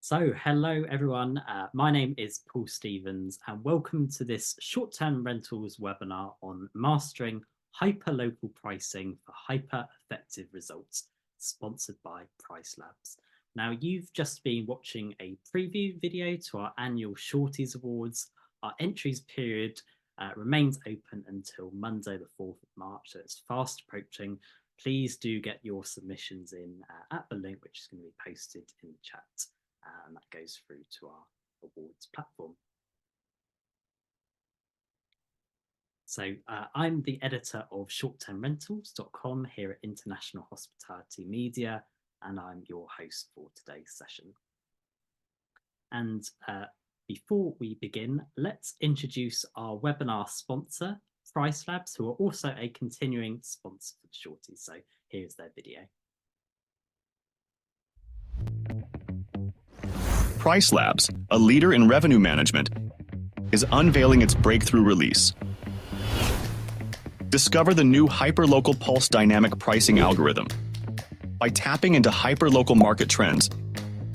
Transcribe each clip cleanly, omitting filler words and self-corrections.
So, hello everyone. My name is Paul Stevens, and welcome to this short-term rentals webinar on mastering hyperlocal pricing for hyper-effective results, sponsored by PriceLabs. Now, you've just been watching a preview video to our annual Shorties Awards. Our entries period remains open until Monday, the 4th of March, so it's fast approaching. Please do get your submissions in at the link, which is going to be posted in the chat. And that goes through to our awards platform. So I'm the editor of shorttermrentals.com here at International Hospitality Media, and I'm your host for today's session. And before we begin, let's introduce our webinar sponsor, PriceLabs, who are also a continuing sponsor for the Shorties. So here's their video. PriceLabs, a leader in revenue management, is unveiling its breakthrough release. Discover the new Hyperlocal Pulse dynamic pricing algorithm. By tapping into hyperlocal market trends,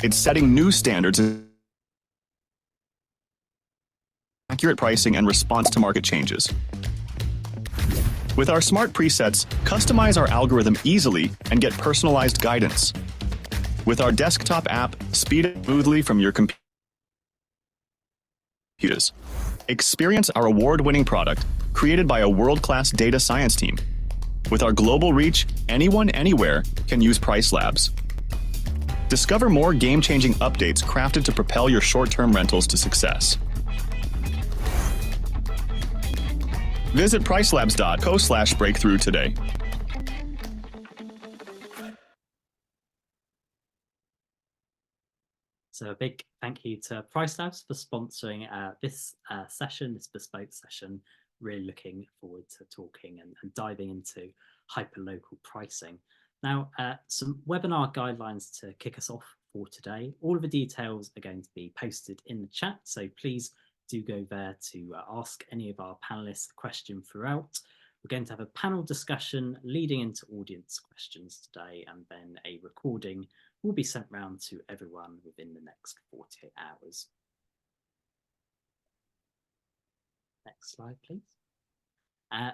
it's setting new standards in accurate pricing and response to market changes. With our smart presets, customize our algorithm easily and get personalized guidance. With our desktop app, speed it smoothly from your computers. Experience our award-winning product, created by a world-class data science team. With our global reach, anyone, anywhere can use PriceLabs. Discover more game-changing updates crafted to propel your short-term rentals to success. Visit pricelabs.co/breakthrough today. So a big thank you to PriceLabs for sponsoring this session, this bespoke session. Really looking forward to talking and diving into hyperlocal pricing. Now, some webinar guidelines to kick us off for today. All of the details are going to be posted in the chat, so please do go there to ask any of our panelists a question throughout. We're going to have a panel discussion leading into audience questions today, and then a recording will be sent round to everyone within the next 48 hours. Next slide, please.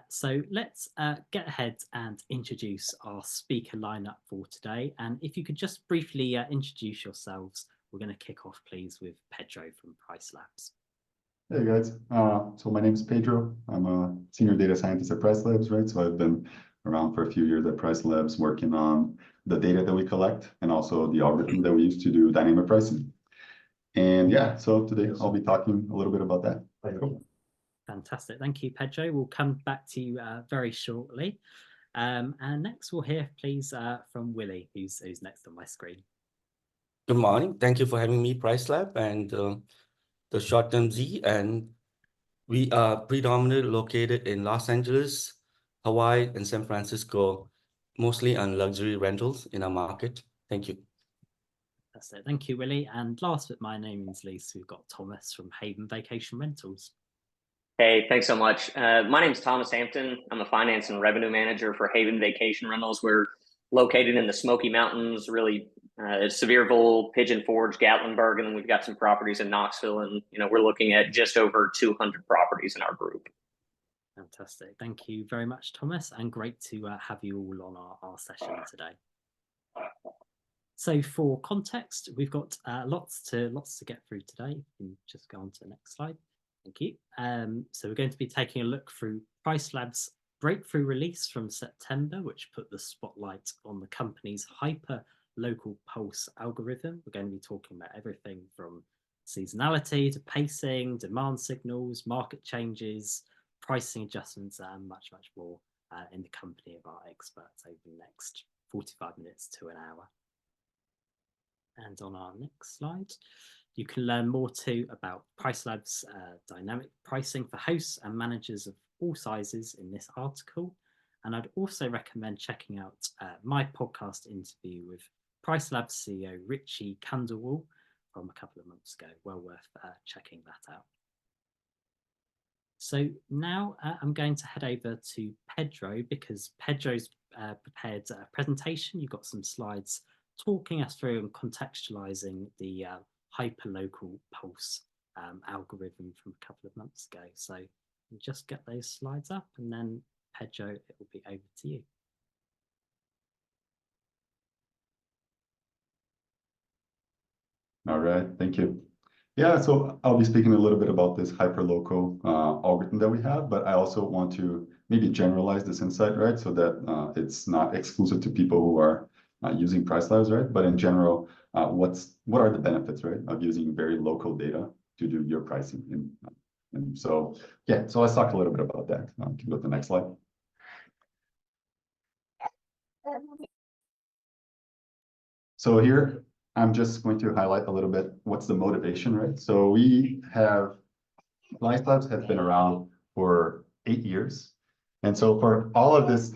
So let's get ahead and introduce our speaker lineup for today. And if you could just briefly introduce yourselves, we're going to kick off, please, with Pedro from PriceLabs. Hey guys, so my name is Pedro. I'm a senior data scientist at PriceLabs, right? So I've been around for a few years at PriceLabs working on the data that we collect and also the algorithm that we use to do dynamic pricing. And yeah, so today I'll be talking a little bit about that. Cool. Fantastic. Thank you, Pedro. We'll come back to you very shortly. And next we'll hear, please, from Willie, who's next on my screen. Good morning. Thank you for having me, PriceLab, and the short-term Z. And we are predominantly located in Los Angeles, Hawaii, and San Francisco, mostly on luxury rentals in our market. Thank you. That's it. Thank you, Willie. And last but my name is least, we've got Thomas from Haven Vacation Rentals. Hey, thanks so much. My name is Thomas Hampton. I'm a finance and revenue manager for Haven Vacation Rentals. We're located in the Smoky Mountains, really Sevierville, Pigeon Forge, Gatlinburg, and then we've got some properties in Knoxville. And we're looking at just over 200 properties in our group. Fantastic. Thank you very much, Thomas, and great to have you all on our session today. So for context, we've got lots to get through today. You can just go on to the next slide. Thank you. So we're going to be taking a look through PriceLabs' breakthrough release from September, which put the spotlight on the company's hyper-local pulse algorithm. We're going to be talking about everything from seasonality to pacing, demand signals, market changes, pricing adjustments, and much, much more in the company of our experts over the next 45 minutes to an hour. And on our next slide, you can learn more too about PriceLabs' dynamic pricing for hosts and managers of all sizes in this article. And I'd also recommend checking out my podcast interview with PriceLabs CEO Richie Kandawal from a couple of months ago. Well worth checking that out. So now I'm going to head over to Pedro because Pedro's prepared a presentation. You've got some slides talking us through and contextualizing the hyperlocal pulse algorithm from a couple of months ago. So just get those slides up, and then Pedro, it will be over to you. All right, thank you. Yeah, so I'll be speaking a little bit about this hyperlocal algorithm that we have, but I also want to maybe generalize this insight, right? So that it's not exclusive to people who are using PriceLabs, right? But in general, what are the benefits, right, of using very local data to do your pricing? And so, yeah, so let's talk a little bit about that. Can you go to the next slide? So here, I'm just going to highlight a little bit what's the motivation, right? So we have, PriceLabs has been around for 8 years. And so for all of this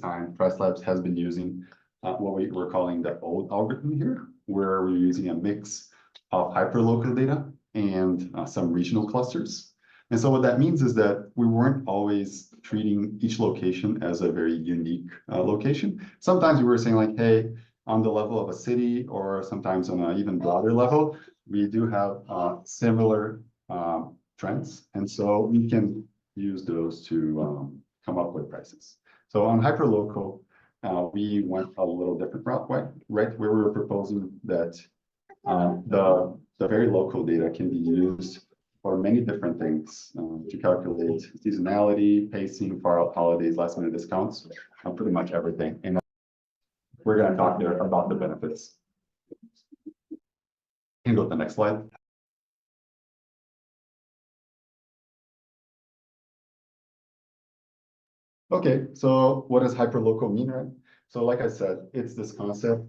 time, PriceLabs has been using what we're calling the old algorithm here, where we're using a mix of hyperlocal data and some regional clusters. And so what that means is that we weren't always treating each location as a very unique location. Sometimes we were saying like, hey, on the level of a city, or sometimes on an even broader level, we do have similar trends. And so we can use those to come up with prices. So on hyperlocal, we went a little different route, right? Where we were proposing that the very local data can be used for many different things to calculate seasonality, pacing, far out holidays, last minute discounts, pretty much everything. And we're going to talk there about the benefits. You can go to the next slide. Okay, so what does hyperlocal mean, right? So like I said, it's this concept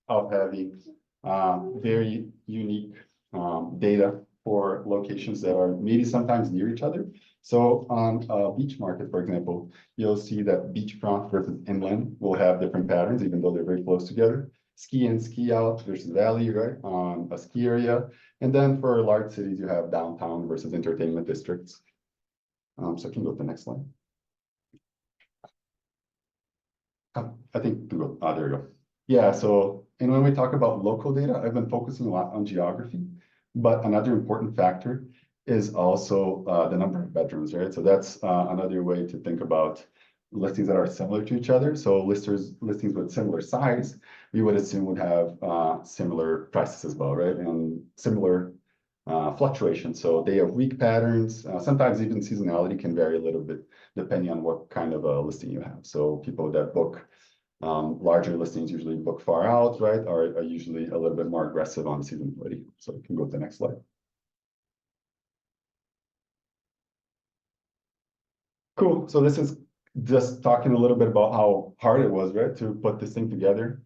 of having very unique data for locations that are maybe sometimes near each other. So on a beach market, for example, you'll see that beachfront versus inland will have different patterns, even though they're very close together. Ski in, ski out versus valley, right, on a ski area. And then for large cities, you have downtown versus entertainment districts. So can you go to the next slide? I think, there you go. Yeah, so, and when we talk about local data, I've been focusing a lot on geography, but another important factor is also the number of bedrooms, right? So that's another way to think about listings that are similar to each other. So listings with similar size, we would assume would have similar prices as well, right? And similar fluctuation. So day of week patterns, sometimes even seasonality can vary a little bit depending on what kind of a listing you have. So people that book larger listings usually book far out, right? Are usually a little bit more aggressive on seasonality. So we can go to the next slide. Cool. So this is just talking a little bit about how hard it was, right, to put this thing together.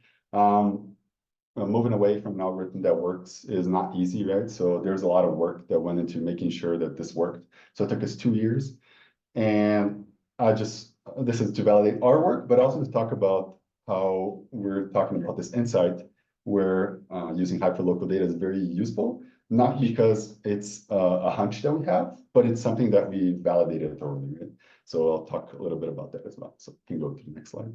Moving away from an algorithm that works is not easy, right? So there's a lot of work that went into making sure that this worked. So it took us 2 years. And this is to validate our work, but also to talk about how we're talking about this insight where using hyperlocal data is very useful, not because it's a hunch that we have, but it's something that we validated thoroughly, right? So I'll talk a little bit about that as well. So you can go to the next slide.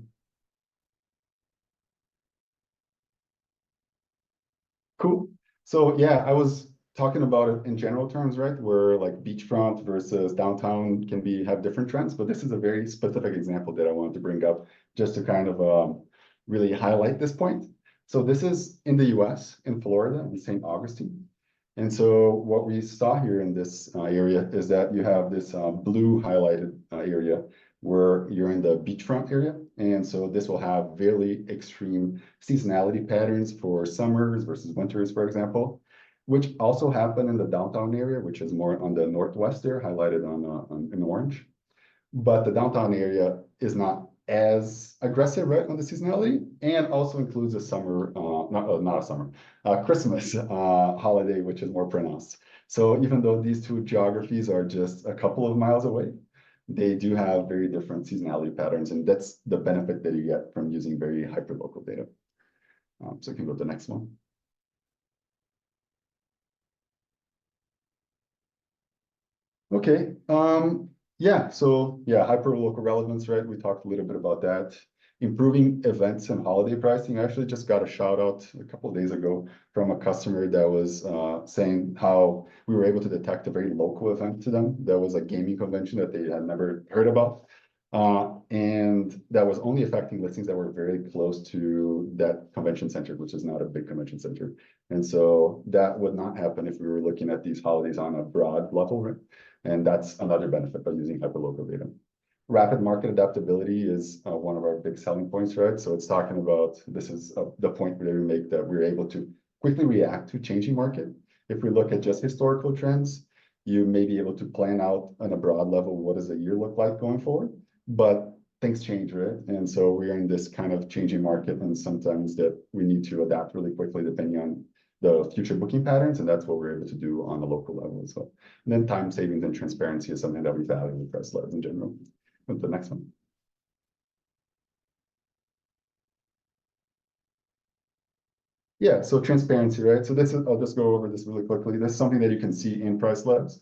Cool. So yeah, I was talking about it in general terms, right? Where like beachfront versus downtown can have different trends, but this is a very specific example that I wanted to bring up just to kind of really highlight this point. So this is in the US, in Florida, in St. Augustine. And so what we saw here in this area is that you have this blue highlighted area where you're in the beachfront area. And so this will have very extreme seasonality patterns for summers versus winters, for example, which also happen in the downtown area, which is more on the northwest there, highlighted in orange. But the downtown area is not as aggressive, right, on the seasonality, and also includes a summer, Christmas holiday, which is more pronounced. So even though these two geographies are just a couple of miles away, they do have very different seasonality patterns, and that's the benefit that you get from using very hyperlocal data. So you can go to the next one. Okay. Yeah, so yeah, hyperlocal relevance, right? We talked a little bit about that. improving events and holiday pricing. I actually just got a shout out a couple of days ago from a customer that was saying how we were able to detect a very local event to them. That was a gaming convention that they had never heard about. And that was only affecting listings that were very close to that convention center, which is not a big convention center. And so that would not happen if we were looking at these holidays on a broad level, right? And that's another benefit by using hyperlocal data. Rapid market adaptability is one of our big selling points, right? So it's talking about, this is the point where we make that we're able to quickly react to changing market. If we look at just historical trends, you may be able to plan out on a broad level, what does a year look like going forward? But things change, right? And so we're in this kind of changing market, and sometimes that we need to adapt really quickly depending on the future booking patterns, and that's what we're able to do on the local level as well. And then time savings and transparency is something that we value with PriceLabs in general. With the next one. Yeah, so transparency, right? So this is, I'll just go over this really quickly. This is something that you can see in PriceLabs.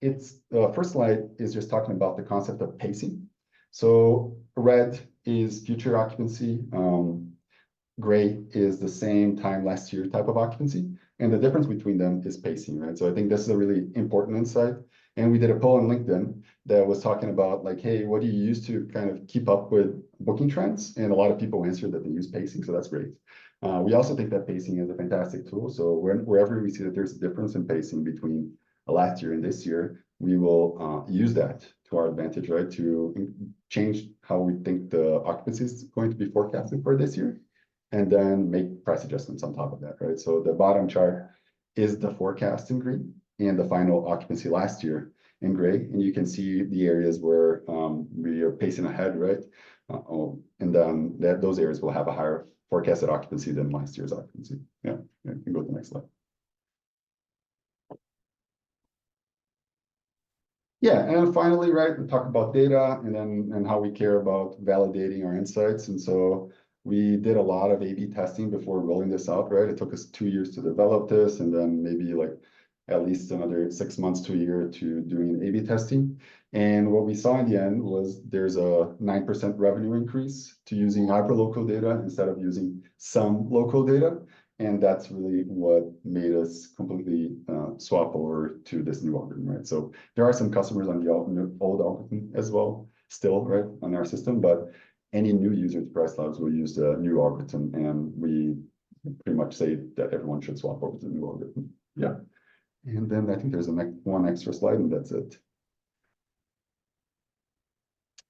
It's the first slide is just talking about the concept of pacing. So red is future occupancy. Gray is the same time last year type of occupancy. And the difference between them is pacing, right? So I think this is a really important insight. And we did a poll on LinkedIn that was talking about like, hey, what do you use to kind of keep up with booking trends? And a lot of people answered that they use pacing, so that's great. We also think that pacing is a fantastic tool. So wherever we see that there's a difference in pacing between last year and this year, we will use that to our advantage, right? To change how we think the occupancy is going to be forecasted for this year, and then make price adjustments on top of that, right? So the bottom chart is the forecast in green and the final occupancy last year in gray. And you can see the areas where we are pacing ahead, right? And then those areas will have a higher forecasted occupancy than last year's occupancy. Yeah, you can go to the next slide. Yeah, and finally, right, we talk about data and how we care about validating our insights. And so we did a lot of A/B testing before rolling this out, right? It took us 2 years to develop this, and then maybe like at least another 6 months to a year to doing A/B testing. And what we saw in the end was there's a 9% revenue increase to using hyperlocal data instead of using some local data. And that's really what made us completely swap over to this new algorithm, right? So there are some customers on the old algorithm as well, still, right, on our system, but any new user to PriceLabs will use the new algorithm, and we pretty much say that everyone should swap over to the new algorithm. Yeah. And then I think there's one extra slide, and that's it.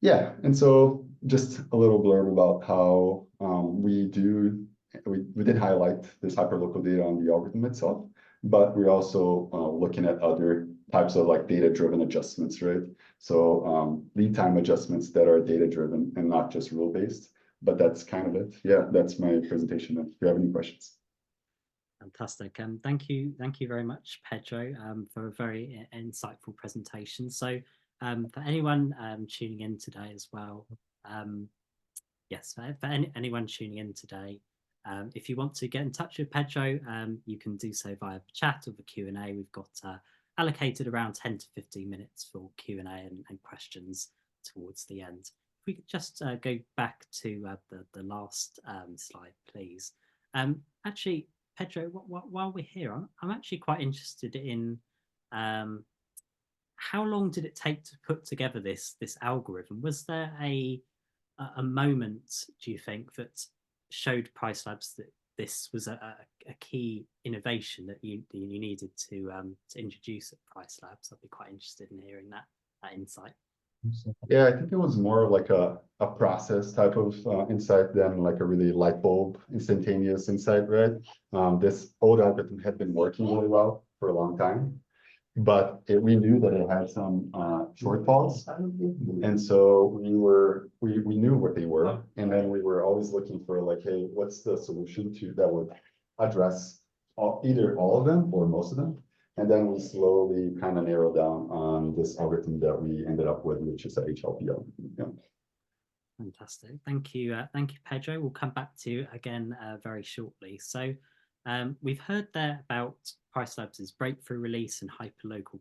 Yeah, and so just a little blurb about how we did highlight this hyperlocal data on the algorithm itself, but we're also looking at other types of like data-driven adjustments, right? So lead time adjustments that are data-driven and not just rule-based, but that's kind of it. Yeah, that's my presentation. If you have any questions. Fantastic. Thank you very much, Pedro, for a very insightful presentation. So for anyone tuning in today as well, yes, for anyone tuning in today, if you want to get in touch with Pedro, you can do so via the chat or the Q&A. We've got allocated around 10 to 15 minutes for Q&A and questions towards the end. If we could just go back to the last slide, please. Actually, Pedro, while we're here, I'm actually quite interested in how long did it take to put together this algorithm? Was there a moment, do you think, that showed PriceLabs that this was a key innovation that you needed to introduce at PriceLabs? I'd be quite interested in hearing that insight. Yeah, I think it was more like a process type of insight than like a really light bulb instantaneous insight, right? This old algorithm had been working really well for a long time, but we knew that it had some shortfalls, and so we knew what they were, and then we were always looking for like, hey, what's the solution that would address either all of them or most of them. And then we slowly kind of narrowed down on this algorithm that we ended up with, which is a HLP algorithm. Yeah. Fantastic. Thank you, Pedro. We'll come back to you again very shortly. So we've heard there about PriceLabs' breakthrough release and hyperlocal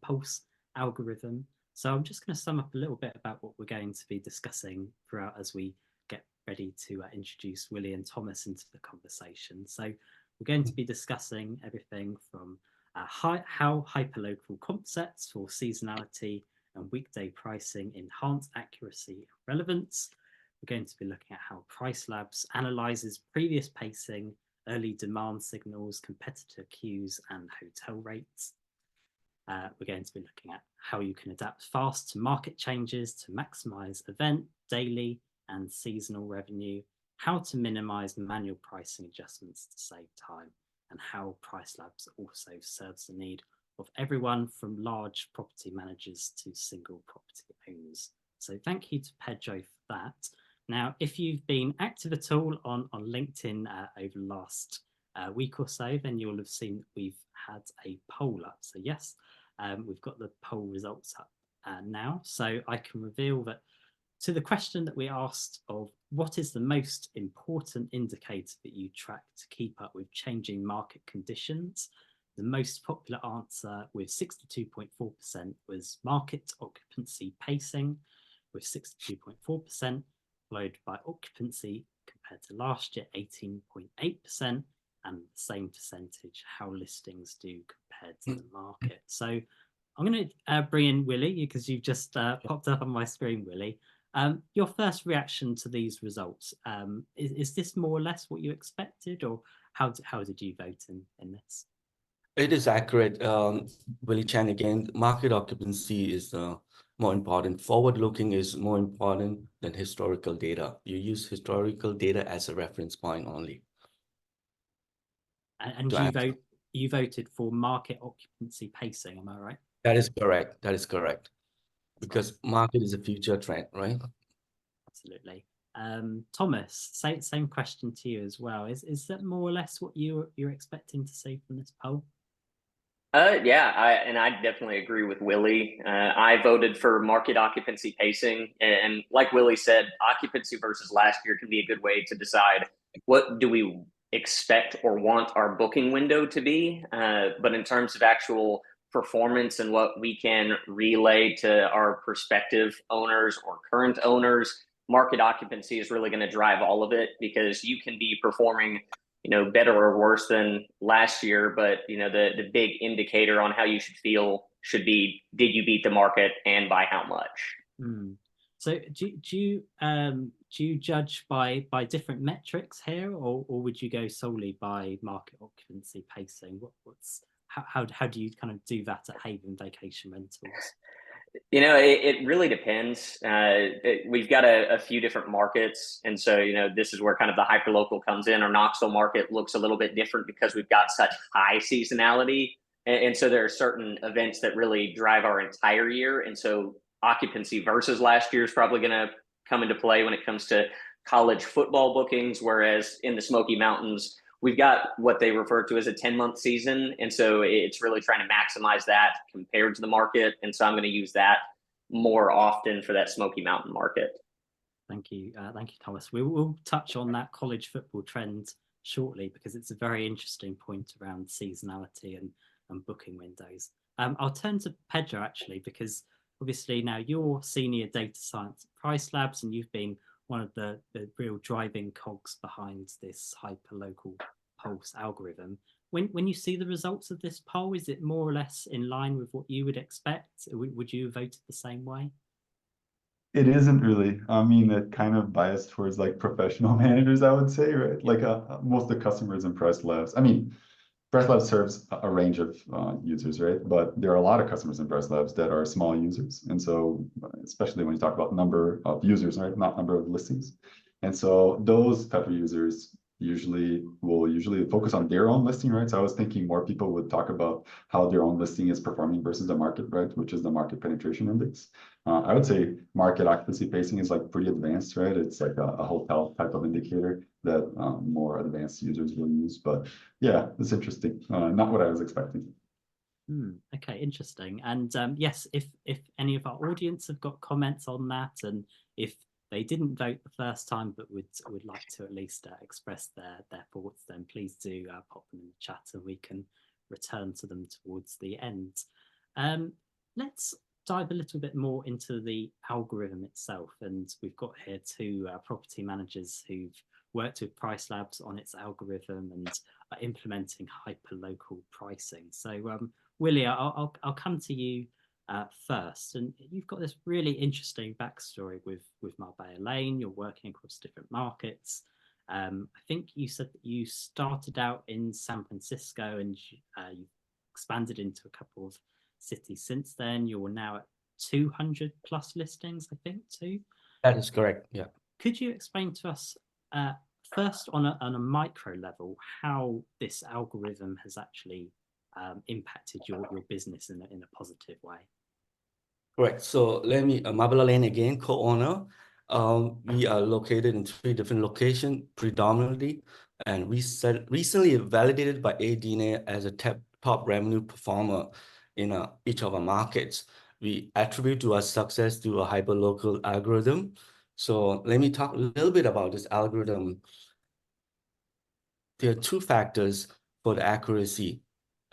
pulse algorithm. So I'm just going to sum up a little bit about what we're going to be discussing throughout as we get ready to introduce Willie and Thomas into the conversation. So we're going to be discussing everything from how hyperlocal comp sets for seasonality and weekday pricing enhance accuracy and relevance. We're going to be looking at how PriceLabs analyzes previous pacing, early demand signals, competitor queues, and hotel rates. We're going to be looking at how you can adapt fast to market changes to maximize event, daily, and seasonal revenue, how to minimize manual pricing adjustments to save time, and how PriceLabs also serves the need of everyone from large property managers to single property owners. So thank you to Pedro for that. Now, if you've been active at all on LinkedIn over the last week or so, then you'll have seen that we've had a poll up. So yes, we've got the poll results up now. So I can reveal that to the question that we asked of what is the most important indicator that you track to keep up with changing market conditions, the most popular answer with 62.4% was market occupancy pacing with 62.4%, followed by occupancy compared to last year, 18.8%, and the same percentage how listings do compared to the market. So I'm going to bring in Willie because you've just popped up on my screen, Willie. Your first reaction to these results, is this more or less what you expected, or how did you vote in this? It is accurate, Willie Chan again. Market occupancy is more important. Forward-looking is more important than historical data. You use historical data as a reference point only. And you voted for market occupancy pacing, am I right? That is correct. That is correct. Because market is a future trend, right? Absolutely. Thomas, same question to you as well. Is that more or less what you're expecting to see from this poll? Yeah, I definitely agree with Willie. I voted for market occupancy pacing, and like Willie said, occupancy versus last year can be a good way to decide what do we expect or want our booking window to be. But in terms of actual performance and what we can relay to our prospective owners or current owners, market occupancy is really going to drive all of it, because you can be performing better or worse than last year, but the big indicator on how you should feel should be, did you beat the market and by how much? So do you judge by different metrics here, or would you go solely by market occupancy pacing? How do you kind of do that at Haven Vacation Rentals? It really depends. We've got a few different markets. And so, this is where kind of the hyperlocal comes in. Our Knoxville market looks a little bit different because we've got such high seasonality. And so there are certain events that really drive our entire year. And so occupancy versus last year is probably going to come into play when it comes to college football bookings. Whereas in the Smoky Mountains, we've got what they refer to as a 10-month season. And so it's really trying to maximize that compared to the market. And so I'm going to use that more often for that Smoky Mountain market. Thank you, Thomas. We will touch on that college football trend shortly, because it's a very interesting point around seasonality and booking windows. I'll turn to Pedro, actually, because obviously now you're senior data science at PriceLabs, and you've been one of the real driving cogs behind this hyperlocal pulse algorithm. When you see the results of this poll, is it more or less in line with what you would expect? Would you have voted the same way? It isn't really. I mean, it kind of biased towards like professional managers, I would say, right? Like most of the customers in PriceLabs. I mean, PriceLabs serves a range of users, right? But there are a lot of customers in PriceLabs that are small users. And so, especially when you talk about number of users, right? Not number of listings. And so those type of users will focus on their own listing, right? So I was thinking more people would talk about how their own listing is performing versus the market, right? Which is the market penetration index. I would say market occupancy pacing is like pretty advanced, right? It's like a hotel type of indicator that more advanced users will use. But yeah, it's interesting. Not what I was expecting. Okay, interesting. And yes, if any of our audience have got comments on that, and if they didn't vote the first time but would like to at least express their thoughts, then please do pop them in the chat and we can return to them towards the end. Let's dive a little bit more into the algorithm itself. And we've got here two property managers who've worked with PriceLabs on its algorithm and are implementing hyperlocal pricing. So Willie, I'll come to you first. And you've got this really interesting backstory with Marbella Lane. You're working across different markets. I think you said that you started out in San Francisco and you expanded into a couple of cities since then. You're now at 200 plus listings, I think, too. That is correct. Yeah. Could you explain to us first on a micro level how this algorithm has actually impacted your business in a positive way? Correct. So let me, Marbella Lane again, co-owner. We are located in 3 different locations predominantly, and we recently validated by ADNA as a top revenue performer in each of our markets. We attribute to our success to a hyperlocal algorithm. So let me talk a little bit about this algorithm. There are 2 factors for the accuracy.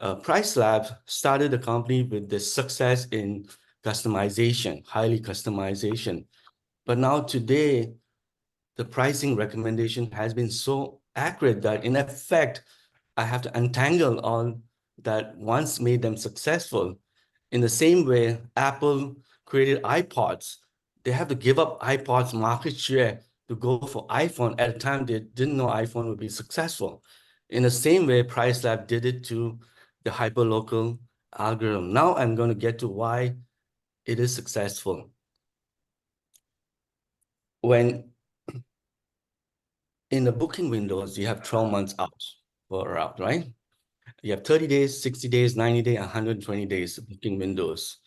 PriceLabs started the company with the success in customization, highly customization. But now today, the pricing recommendation has been so accurate that in effect, I have to untangle all that once made them successful. In the same way, Apple created iPods. They have to give up iPods market share to go for iPhone at a time they didn't know iPhone would be successful. In the same way, PriceLab did it to the hyperlocal algorithm. Now I'm going to get to why it is successful. When in the booking windows, you have 12 months out for a route, right? You have 30 days, 60 days, 90 days, 120 days booking windows.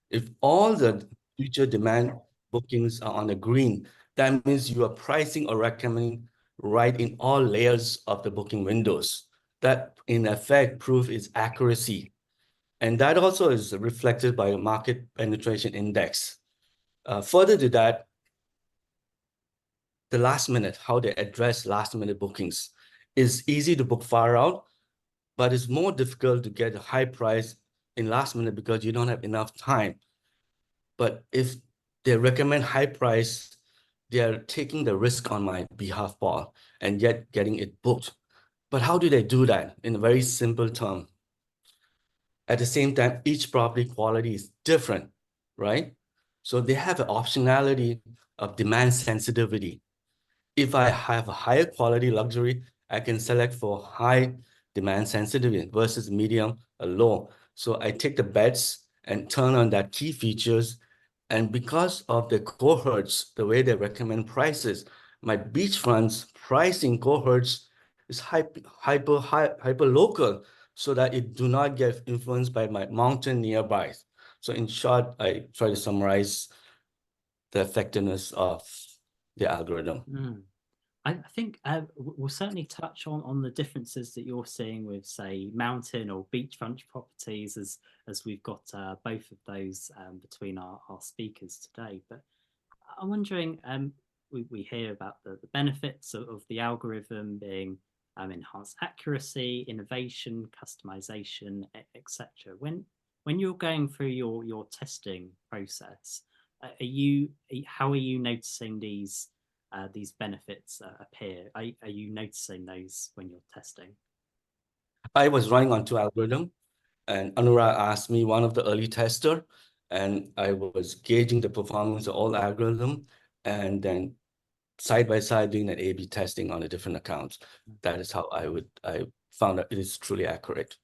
If all the future demand bookings are on the green, that means you are pricing or recommending right in all layers of the booking windows. That in effect proves its accuracy. And that also is reflected by a market penetration index. Further to that, the last minute, how they address last minute bookings is easy to book far out, but it's more difficult to get a high price in last minute because you don't have enough time. But if they recommend high price, they are taking the risk on my behalf, Paul, and yet getting it booked. But how do they do that? In a very simple term. At the same time, each property quality is different, right? So they have an optionality of demand sensitivity. If I have a higher quality luxury, I can select for high demand sensitivity versus medium or low. So I take the bets and turn on that key features. And because of the cohorts, the way they recommend prices, my beachfronts pricing cohorts is hyper local so that it do not get influenced by my mountain nearby. So in short, I try to summarize the effectiveness of the algorithm. I think we'll certainly touch on the differences that you're seeing with, say, mountain or beachfront properties, as we've got both of those between our speakers today. But I'm wondering, we hear about the benefits of the algorithm being enhanced accuracy, innovation, customization, etc. When you're going through your testing process, how are you noticing these benefits appear? Are you noticing those when you're testing? I was running on 2 algorithms, and Anurag asked me, one of the early tester, and I was gauging the performance of all algorithms, and then side by side doing an A/B testing on the different accounts. That is how I found that it is truly accurate.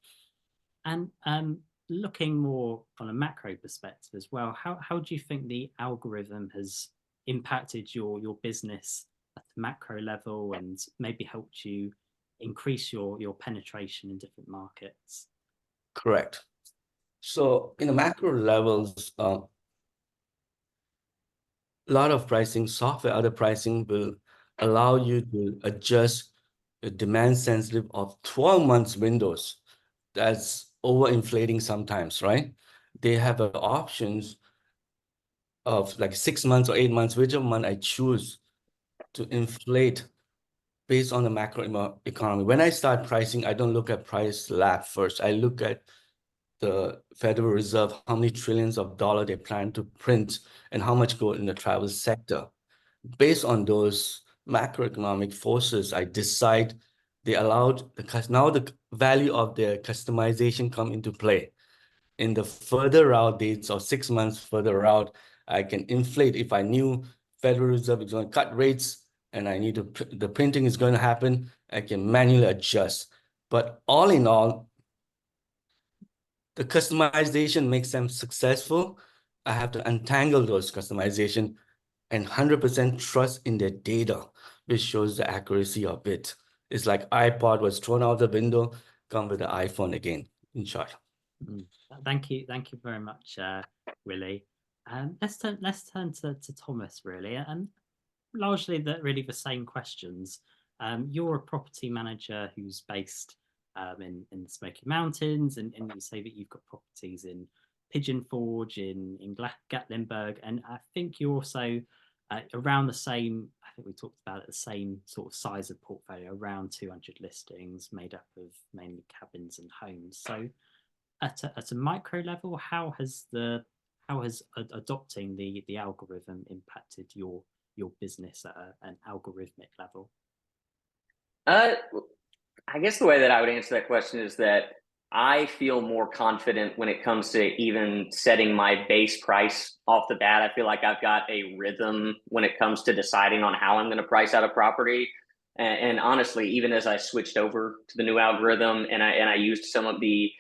And looking more from a macro perspective as well, how do you think the algorithm has impacted your business at the macro level and maybe helped you increase your penetration in different markets? Correct. So in the macro levels, a lot of pricing software, other pricing will allow you to adjust the demand sensitive of 12 months windows. That's overinflating sometimes, right? They have options of like 6 months or 8 months, whichever month I choose to inflate based on the macro economy. When I start pricing, I don't look at PriceLabs first. I look at the Federal Reserve, how many trillions of dollars they plan to print and how much go in the travel sector. Based on those macroeconomic forces, I decide they allowed now the value of their customization come into play. In the further out dates or 6 months further out, I can inflate. If I knew Federal Reserve is going to cut rates and I need to, the printing is going to happen, I can manually adjust. But all in all, the customization makes them successful. I have to untangle those customization and 100% trust in their data, which shows the accuracy of it. It's like iPod was thrown out the window, come with the iPhone again, in short. Thank you very much, Willie. Let's turn to Thomas, really, and largely the same questions. You're a property manager who's based in the Smoky Mountains, and you say that you've got properties in Pigeon Forge, in Gatlinburg, and I think you're also around the same, I think we talked about it, the same sort of size of portfolio, around 200 listings made up of mainly cabins and homes. So at a micro level, how has adopting the algorithm impacted your business at an algorithmic level? I guess the way that I would answer that question is that I feel more confident when it comes to even setting my base price off the bat. I feel like I've got a rhythm when it comes to deciding on how I'm going to price out a property. And honestly, even as I switched over to the new algorithm and I used some of the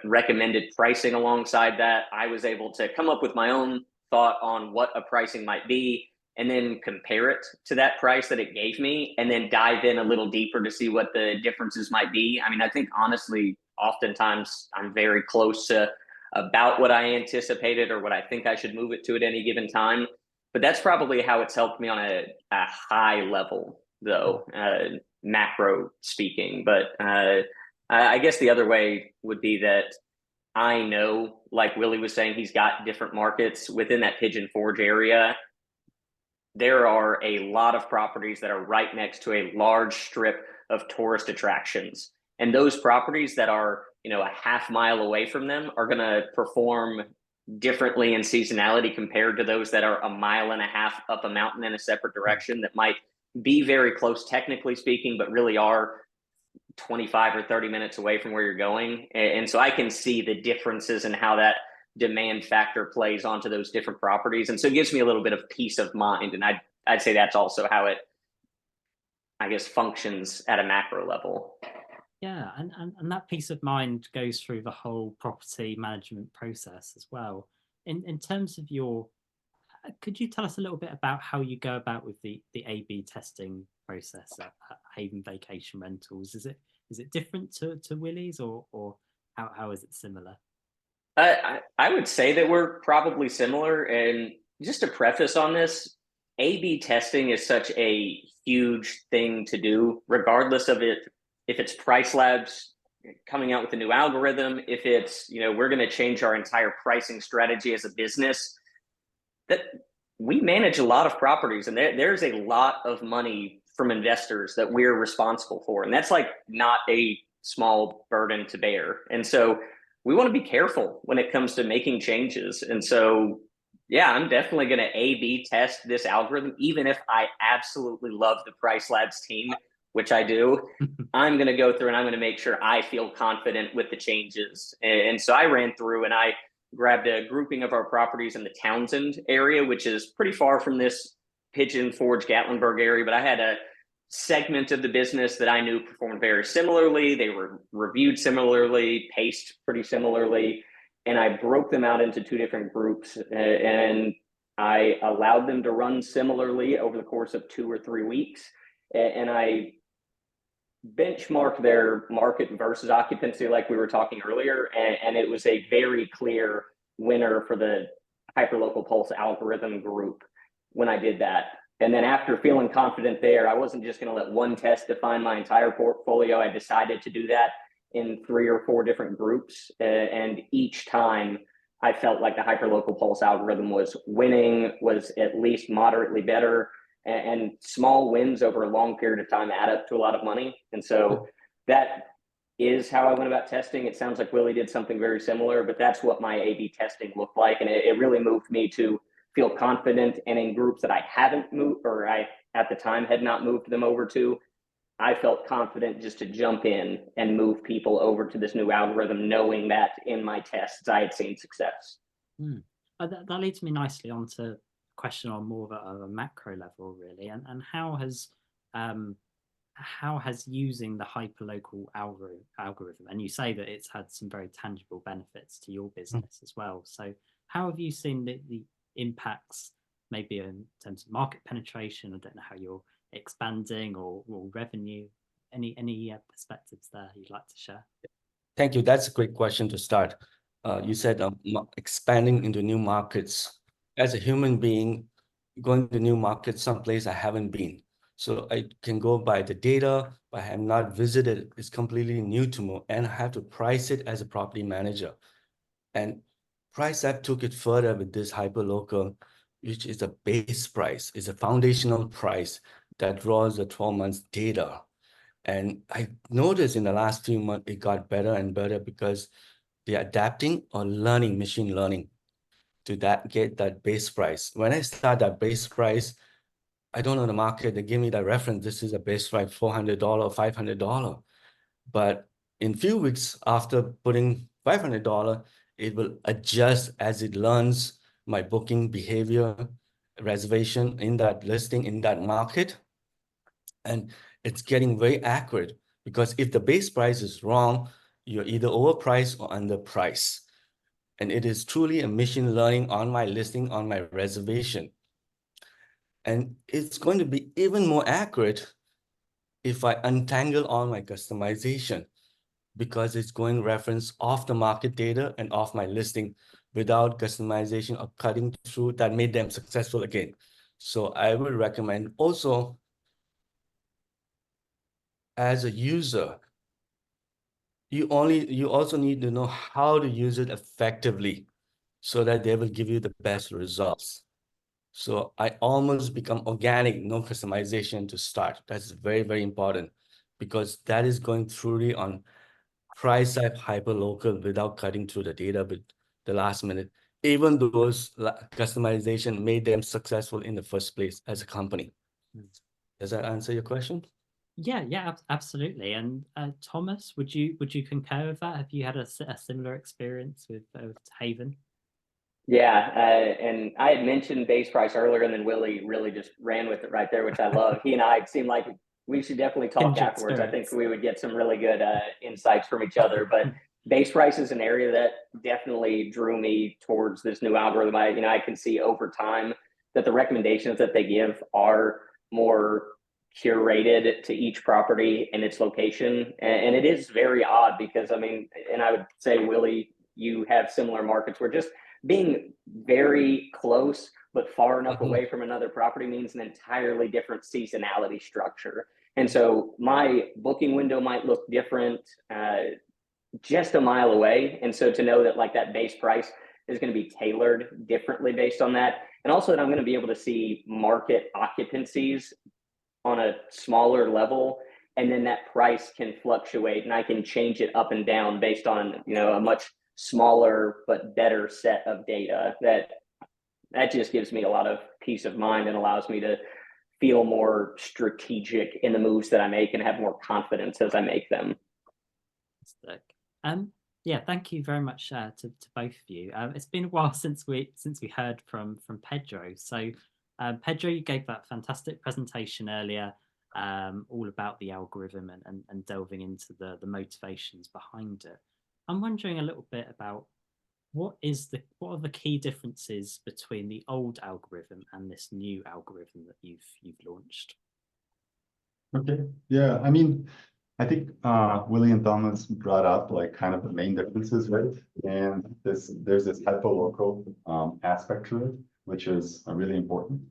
recommended pricing alongside that, I was able to come up with my own thought on what a pricing might be, and then compare it to that price that it gave me, and then dive in a little deeper to see what the differences might be. I mean, I think honestly, oftentimes I'm very close to about what I anticipated or what I think I should move it to at any given time. But that's probably how it's helped me on a high level, though, macro speaking. But I guess the other way would be that I know, like Willie was saying, he's got different markets within that Pigeon Forge area. There are a lot of properties that are right next to a large strip of tourist attractions. And those properties that are, a half mile away from them are going to perform differently in seasonality compared to those that are a mile and a half up a mountain in a separate direction that might be very close, technically speaking, but really are 25 or 30 minutes away from where you're going. And so I can see the differences in how that demand factor plays onto those different properties. And so it gives me a little bit of peace of mind. And I'd say that's also how it, I guess, functions at a macro level. Yeah, and that peace of mind goes through the whole property management process as well. In terms of could you tell us a little bit about how you go about with the A/B testing process at Haven Vacation Rentals? Is it different to Willie's, or how is it similar? I would say that we're probably similar. And just to preface on this, A/B testing is such a huge thing to do, regardless of it. If it's PriceLabs coming out with a new algorithm, if it's, we're going to change our entire pricing strategy as a business, that we manage a lot of properties, and there's a lot of money from investors that we're responsible for. And that's like not a small burden to bear. And so we want to be careful when it comes to making changes. And so, yeah, I'm definitely going to A/B test this algorithm, even if I absolutely love the PriceLabs team, which I do. I'm going to go through and I'm going to make sure I feel confident with the changes. And so I ran through and I grabbed a grouping of our properties in the Townsend area, which is pretty far from this Pigeon Forge, Gatlinburg area. But I had a segment of the business that I knew performed very similarly. They were reviewed similarly, paced pretty similarly. And I broke them out into two different groups. And I allowed them to run similarly over the course of 2 or 3 weeks. And I benchmarked their market versus occupancy like we were talking earlier, and it was a very clear winner for the Hyperlocal Pulse algorithm group when I did that. And then after feeling confident there, I wasn't just going to let one test define my entire portfolio. I decided to do that in 3 or 4 different groups, and each time I felt like the Hyperlocal Pulse algorithm was winning, was at least moderately better. And small wins over a long period of time add up to a lot of money. And so that is how I went about testing. It sounds like Willie did something very similar, but that's what my A/B testing looked like, and it really moved me to feel confident. And in groups that I haven't moved, or I at the time had not moved them over to, I felt confident just to jump in and move people over to this new algorithm, knowing that in my tests I had seen success. That leads me nicely on to a question on more of a macro level, really, and how has using the hyperlocal algorithm, and you say that it's had some very tangible benefits to your business as well. So how have you seen the impacts, maybe in terms of market penetration? I don't know how you're expanding or revenue. Any perspectives there you'd like to share? Thank you. That's a great question to start. You said expanding into new markets. As a human being, going to new markets, someplace I haven't been. So I can go by the data, but I have not visited. It's completely new to me, and I have to price it as a property manager. And PriceLabs took it further with this hyperlocal, which is a base price, is a foundational price that draws the 12 months data. And I noticed in the last few months, it got better and better because they're adapting or learning, machine learning to get that base price. When I start that base price, I don't know the market. They give me that reference. This is a base price, $400, $500. But in a few weeks after putting $500, it will adjust as it learns my booking behavior, reservation in that listing, in that market. And it's getting very accurate, because if the base price is wrong, you're either overpriced or underpriced. And it is truly a machine learning on my listing, on my reservation. And it's going to be even more accurate if I untangle all my customization, because it's going reference off the market data and off my listing without customization or cutting through that made them successful again. So I would recommend also, as a user, you also need to know how to use it effectively so that they will give you the best results. So I almost become organic, no customization to start. That's very, very important, because that is going truly on PriceLabs hyperlocal without cutting through the data with the last minute. Even those customization made them successful in the first place as a company. Does that answer your question? Yeah, absolutely. And Thomas, would you concur with that? Have you had a similar experience with Haven? Yeah, and I had mentioned base price earlier, and then Willie really just ran with it right there, which I love. He and I, it seemed like we should definitely talk Kindred afterwards. spirits. I think we would get some really good insights from each other. But base price is an area that definitely drew me towards this new algorithm. I can see over time that the recommendations that they give are more curated to each property and its location. And it is very odd because, and I would say, Willie, you have similar markets where just being very close but far enough away from another property means an entirely different seasonality structure. And so my booking window might look different just a mile away. And so to know that like that base price is going to be tailored differently based on that, and also that I'm going to be able to see market occupancies on a smaller level, and then that price can fluctuate and I can change it up and down based on, a much smaller but better set of data. That just gives me a lot of peace of mind and allows me to feel more strategic in the moves that I make and have more confidence as I make them. Yeah, thank you very much to both of you. It's been a while since we heard from Pedro. So Pedro, you gave that fantastic presentation earlier, all about the algorithm and delving into the motivations behind it. I'm wondering a little bit about what are the key differences between the old algorithm and this new algorithm that you've launched? Okay, yeah, I think Willie and Thomas brought up like kind of the main differences, right? And there's this hyperlocal aspect to it, which is really important.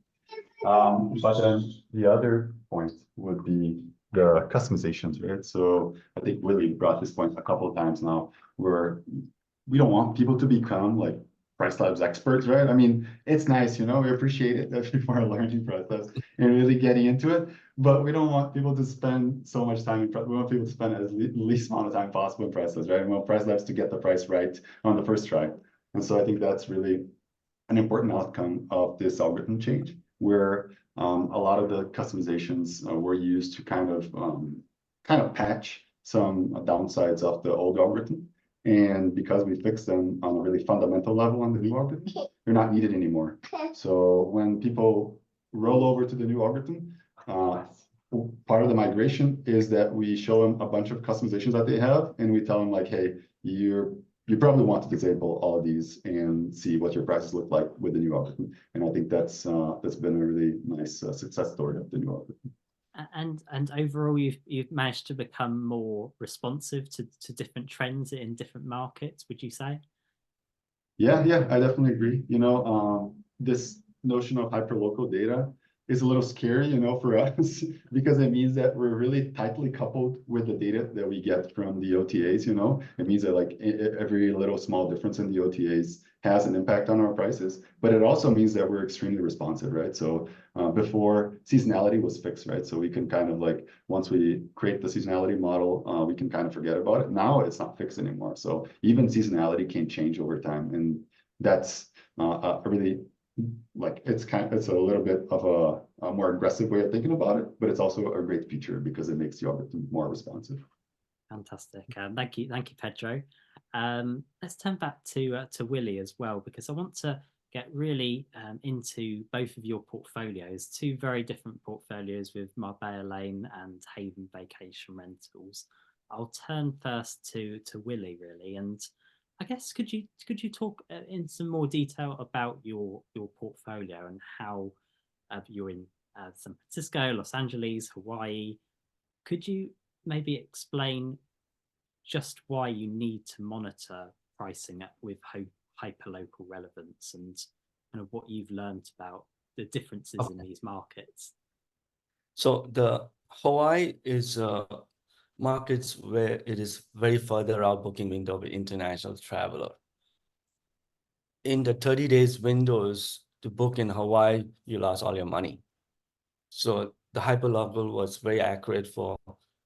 But then the other point would be the customizations, right? So I think Willie brought this point a couple of times now, where we don't want people to become like PriceLabs experts, right? I mean, it's nice, you know, we appreciate it that people are learning PriceLabs and really getting into it, but we don't want people to spend so much time we want people to spend as least amount of time possible in PriceLabs, right? We want PriceLabs to get the price right on the first try. And so I think that's really an important outcome of this algorithm change, where a lot of the customizations were used to kind of patch some downsides of the old algorithm. And because we fixed them on a really fundamental level on the new algorithm, they're not needed anymore. So when people roll over to the new algorithm, part of the migration is that we show them a bunch of customizations that they have, and we tell them like, hey, you probably want to disable all of these and see what your prices look like with the new algorithm. And I think that's been a really nice success story of the new algorithm. And overall, you've managed to become more responsive to different trends in different markets, would you say? Yeah, I definitely agree. You know, this notion of hyperlocal data is a little scary, you know, for us because it means that we're really tightly coupled with the data that we get from the OTAs, you know. It means that like every little small difference in the OTAs has an impact on our prices, but it also means that we're extremely responsive, right? So before, seasonality was fixed, right? So we can kind of like, once we create the seasonality model, we can kind of forget about it. Now it's not fixed anymore. So even seasonality can change over time. And that's a really, like, it's a little bit of a more aggressive way of thinking about it, but it's also a great feature because it makes the algorithm more responsive. Fantastic. Thank you, Pedro. Let's turn back to Willie as well, because I want to get really into both of your portfolios, two very different portfolios with Marbella Lane and Haven Vacation Rentals. I'll turn first to Willie, really, and I guess could you talk in some more detail about your portfolio and how you're in San Francisco, Los Angeles, Hawaii. Could you maybe explain just why you need to monitor pricing with hyperlocal relevance and kind of what you've learned about the differences in these markets? So the Hawaii is markets where it is very further out booking window with international traveler. In the 30 days windows to book in Hawaii, you lost all your money. So the hyperlocal was very accurate for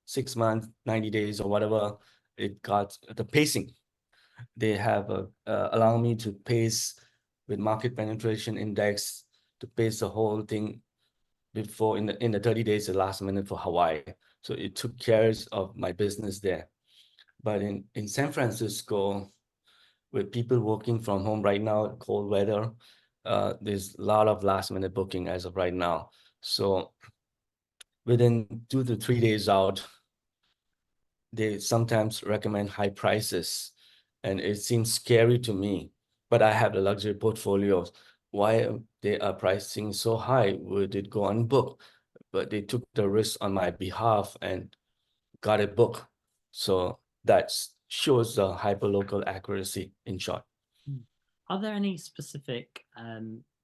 6 months, 90 days or whatever. It got the pacing. They have allow me to pace with market penetration index to pace the whole thing before in the 30 days, the last minute for Hawaii. So it took care of my business there. But in San Francisco, with people working from home right now, cold weather, there's a lot of last minute booking as of right now. So within 2 to 3 days out, they sometimes recommend high prices. And it seems scary to me, but I have the luxury portfolios. Why they are pricing so high? Would it go unbooked? But they took the risk on my behalf and got it booked. So that shows the hyperlocal accuracy in short. Are there any specific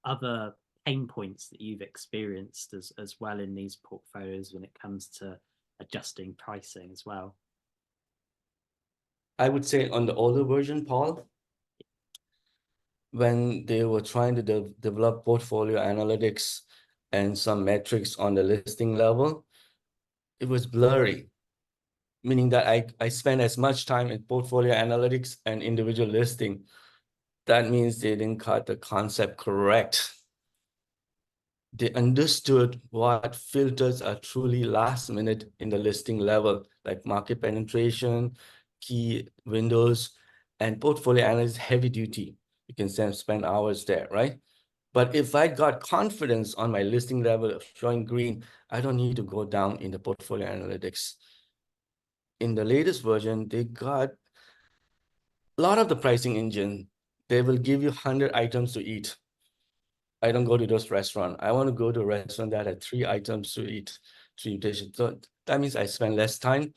other pain points that you've experienced as well in these portfolios when it comes to adjusting pricing as well? I would say on the older version, Paul, when they were trying to develop portfolio analytics and some metrics on the listing level, it was blurry, meaning that I spent as much time in portfolio analytics and individual listing. That means they didn't cut the concept correct. They understood what filters are truly last minute in the listing level, like market penetration, key windows, and portfolio analysis heavy duty. You can spend hours there, right? But if I got confidence on my listing level of showing green, I don't need to go down in the portfolio analytics. In the latest version, they got a lot of the pricing engine. They will give you 100 items to eat. I don't go to those restaurants. I want to go to a restaurant that had 3 items to eat, 3 dishes. So that means I spend less time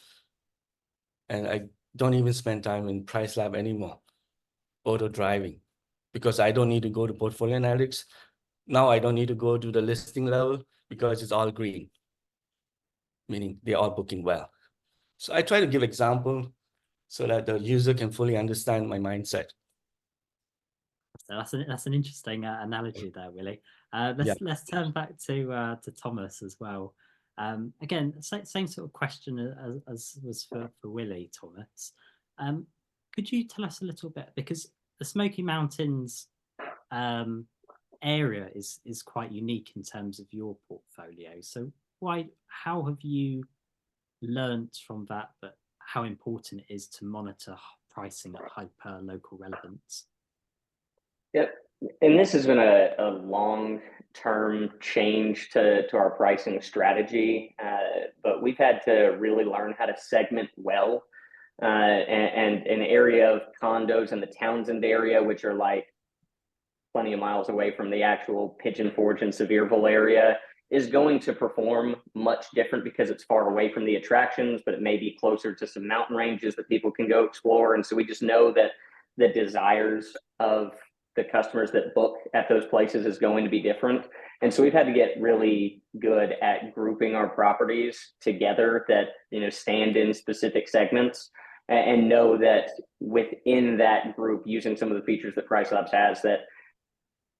and I don't even spend time in PriceLab anymore, auto driving, because I don't need to go to portfolio analytics. Now I don't need to go to the listing level because it's all green, meaning they're all booking well. So I try to give example so that the user can fully understand my mindset. That's an interesting analogy there, Willie. Yeah. Let's turn back to Thomas as well. Again, same sort of question as was for Willie, Thomas. Could you tell us a little bit, because the Smoky Mountains area is quite unique in terms of your portfolio. So how have you learnt from that, but how important it is to monitor pricing at hyper local relevance? Yep. And this has been a long-term change to our pricing strategy, but we've had to really learn how to segment well. And an area of condos in the Townsend area, which are like plenty of miles away from the actual Pigeon Forge and Sevierville area, is going to perform much different because it's far away from the attractions, but it may be closer to some mountain ranges that people can go explore. And so we just know that the desires of the customers that book at those places is going to be different. And so we've had to get really good at grouping our properties together that, stand in specific segments, and know that within that group, using some of the features that PriceLabs has, that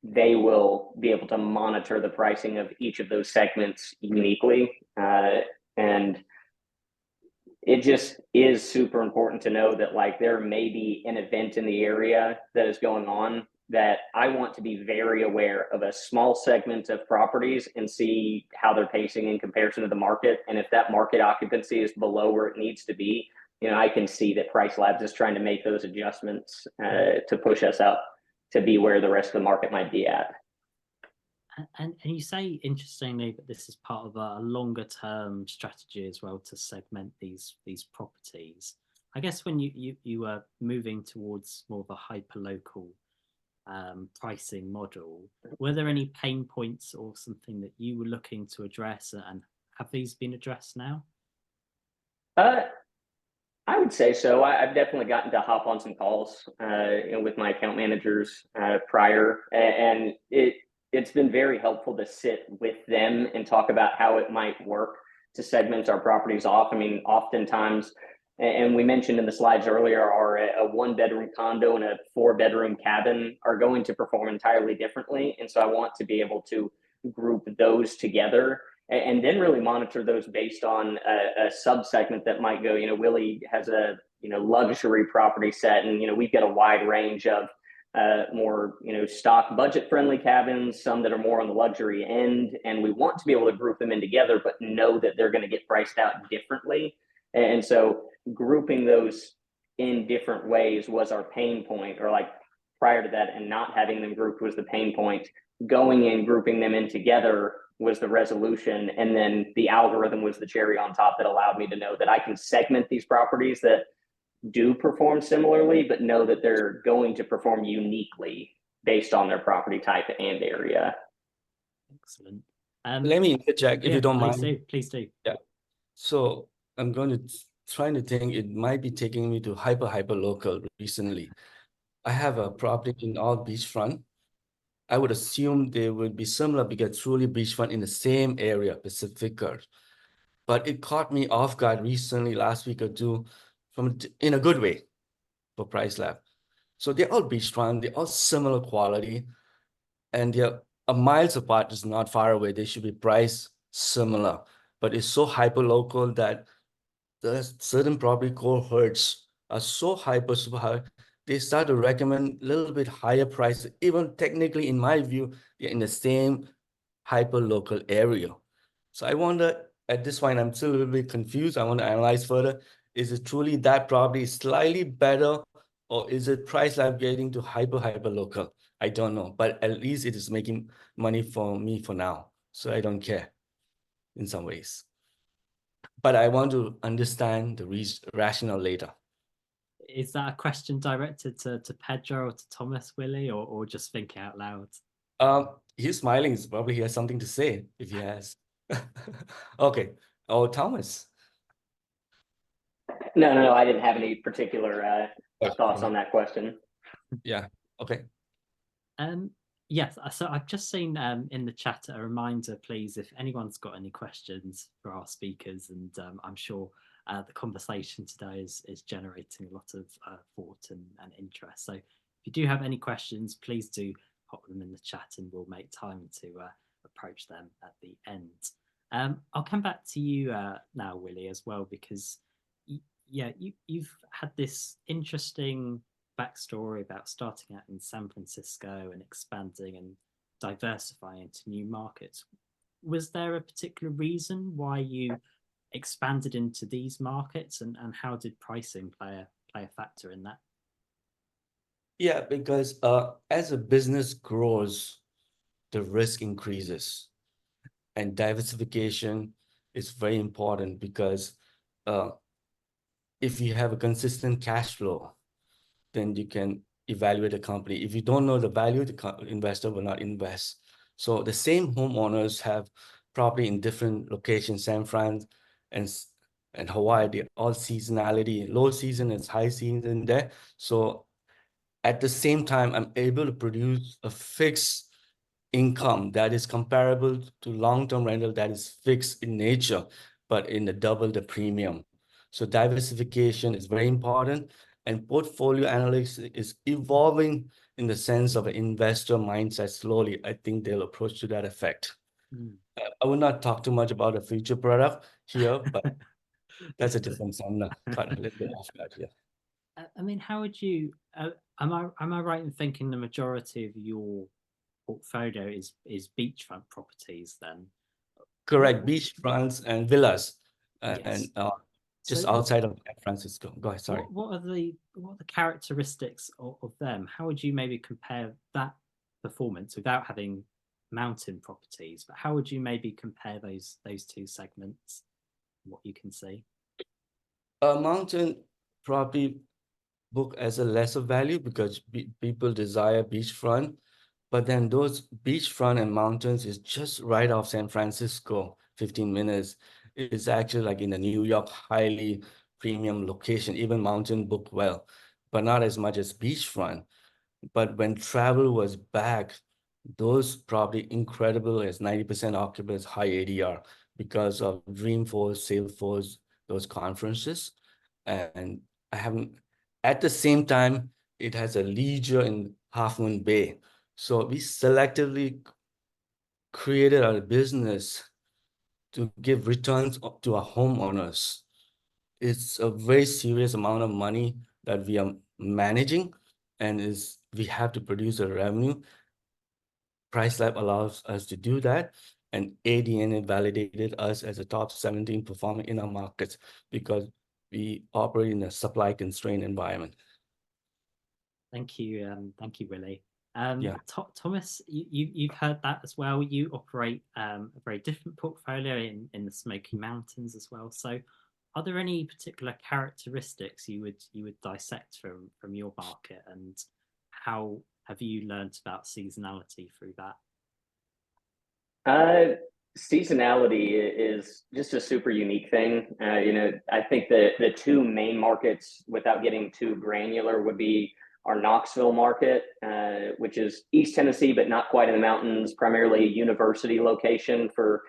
they will be able to monitor the pricing of each of those segments uniquely. And it just is super important to know that, like, there may be an event in the area that is going on that I want to be very aware of a small segment of properties and see how they're pacing in comparison to the market. And if that market occupancy is below where it needs to be, I can see that PriceLabs is trying to make those adjustments to push us up to be where the rest of the market might be at. And you say, interestingly, that this is part of a longer term strategy as well to segment these properties. I guess when you were moving towards more of a hyperlocal pricing model, were there any pain points or something that you were looking to address, and have these been addressed now? I would say so. I've definitely gotten to hop on some calls with my account managers prior, and it's been very helpful to sit with them and talk about how it might work to segment our properties off. I mean, oftentimes, and we mentioned in the slides earlier, a 1-bedroom condo and a 4-bedroom cabin are going to perform entirely differently. And so I want to be able to group those together and then really monitor those based on a sub-segment that might go, Willie has a, luxury property set, and, we've got a wide range of more, stock budget-friendly cabins, some that are more on the luxury end, and we want to be able to group them in together, but know that they're going to get priced out differently. And so grouping those in different ways was our pain point, or like prior to that, and not having them grouped was the pain point. Going in, grouping them in together was the resolution, and then the algorithm was the cherry on top that allowed me to know that I can segment these properties that do perform similarly, but know that they're going to perform uniquely based on their property type and area. Excellent. Let me interject, if you don't mind. Please do. Yeah. So I'm going to trying to think, it might be taking me to hyper local recently. I have a property in all beachfront. I would assume they would be similar because truly beachfront in the same area, Pacific Coast. But it caught me off guard recently, last week or two, in a good way for PriceLab. So they're all beachfront, they're all similar quality, and they're miles apart, is not far away. They should be priced similar, but it's so hyper local that the certain property cohorts are so super high. They start to recommend a little bit higher price, even technically, in my view, they're in the same hyper local area. So I wonder, at this point, I'm still a little bit confused. I want to analyze further. Is it truly that property is slightly better, or is it PriceLab getting to hyper local? I don't know, but at least it is making money for me for now. So I don't care in some ways. But I want to understand the rationale later. Is that a question directed to Pedro or to Thomas, Willie, or just thinking out loud? He's smiling. Probably he has something to say if he has. Okay. Oh, Thomas. No, I didn't have any particular thoughts on that question. Yeah. Okay. Yes. So I've just seen in the chat a reminder, please, if anyone's got any questions for our speakers, and I'm sure the conversation today is generating a lot of thought and interest. So you do have any questions, please do pop them in the chat and we'll make time to approach them at the end. I'll come back to you now, Willie, as well, because you've had this interesting backstory about starting out in San Francisco and expanding and diversifying into new markets. Was there a particular reason why you expanded into these markets, and how did pricing play a factor in that? Yeah, because as a business grows, the risk increases, and diversification is very important because if you have a consistent cash flow, then you can evaluate a company. If you don't know the value, the investor will not invest. So the same homeowners have property in different locations, San Fran and Hawaii, they all seasonality, low season is high season there. So at the same time, I'm able to produce a fixed income that is comparable to long-term rental that is fixed in nature, but in the double the premium. So diversification is very important, and portfolio analytics is evolving in the sense of an investor mindset slowly. I think they'll approach to that effect. I will not talk too much about a future product here, but that's a different song. Cut a little bit off guard here. I mean, how would you? Am I right in thinking the majority of your portfolio is beachfront properties then? Correct, beachfronts and villas, Yes. and just So outside of San Francisco. Go ahead, sorry. What are the characteristics of them? How would you maybe compare that performance without having mountain properties? But how would you maybe compare those two segments? What you can see? A mountain property book as a lesser value because people desire beachfront, but then those beachfront and mountains is just right off San Francisco, 15 minutes. It's actually like in a New York highly premium location, even mountain book well, but not as much as beachfront. But when travel was back, those probably incredible as 90% occupancy, high ADR because of Dreamforce, Salesforce, those conferences. And I haven't, at the same time, it has a leisure in Half Moon Bay. So we selectively created our business to give returns to our homeowners. It's a very serious amount of money that we are managing, and we have to produce a revenue. PriceLab allows us to do that, and ADN validated us as a top 17 performer in our markets because we operate in a supply constrained environment. Thank you, Willie. Yeah. Thomas, you've heard that as well. You operate a very different portfolio in the Smoky Mountains as well. So, are there any particular characteristics you would dissect from your market, and how have you learned about seasonality through that? Seasonality is just a super unique thing. I think the two main markets, without getting too granular, would be our Knoxville market, which is East Tennessee, but not quite in the mountains, primarily a university location for